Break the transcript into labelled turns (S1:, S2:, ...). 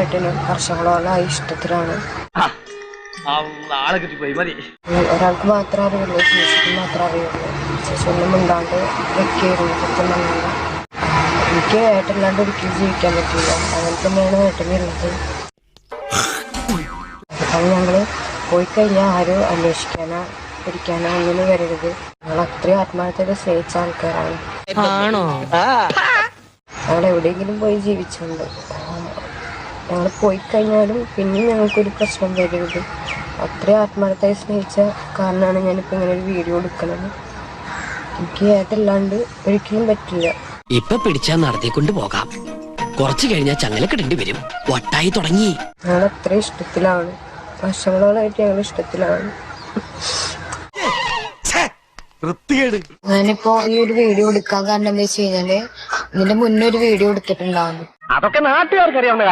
S1: ഏട്ടനും വർഷങ്ങളോളായി ഇഷ്ടത്തിലാണ്. ഒരാൾക്ക് മാത്രമേ അറിയുള്ളൂ, ചേച്ചിക്ക് മാത്രമേ അറിയുള്ളൂ. ചേച്ചി ഒന്നും മിണ്ടാണ്ട് വെക്കായിരുന്നു. സത്യം പറഞ്ഞാൽ എനിക്ക് ഏട്ടനില്ലാണ്ട് ഒരിക്കലും ജീവിക്കാൻ പറ്റില്ല. അങ്ങനെ തന്നെയാണ് ഏട്ടനുള്ളത്. അത് ഞങ്ങള് പോയി കഴിഞ്ഞാൽ ആരും അന്വേഷിക്കാനോ പിടിക്കാനോ ഒന്നിനും വരരുത്. ഞങ്ങൾ അത്രയും ആത്മാർത്ഥത സ്നേഹിച്ച ആൾക്കാരാണ്. ഞങ്ങൾ എവിടെയെങ്കിലും പോയി ജീവിച്ചുണ്ട്. ഞങ്ങൾ പോയി കഴിഞ്ഞാലും പിന്നെയും ഞങ്ങൾക്കൊരു പ്രശ്നം വരരുത്. അത്രയും ആത്മാർത്ഥമായി സ്നേഹിച്ച കാരണമാണ് ഞാനിപ്പോൾ ഇങ്ങനെ ഒരു വീഡിയോ എടുക്കുന്നത്. എനിക്ക് ഏട്ടല്ലാണ്ട് ഒരിക്കലും പറ്റില്ല.
S2: ഇപ്പൊ പിടിച്ചാൽ നടത്തിക്കൊണ്ട് പോകാം, കുറച്ചു കഴിഞ്ഞാൽ ചങ്ങലക്കിടേണ്ടി വരും. ഒട്ടായി തുടങ്ങി.
S1: ഞങ്ങൾ അത്ര ഇഷ്ടത്തിലാണ്, വർഷങ്ങളോളായിട്ട് ഞങ്ങൾ ഇഷ്ടത്തിലാണ്. ഞാനിപ്പോ ഈ ഒരു വീഡിയോ എടുക്കാൻ കാരണം എന്താ വെച്ച് കഴിഞ്ഞാല് ഇതിന്റെ മുന്നേ ഒരു വീഡിയോ എടുത്തിട്ടുണ്ടായിരുന്നു.
S3: അതൊക്കെ നാട്ടുകാർക്ക് അറിയാവുന്ന കാര്യം.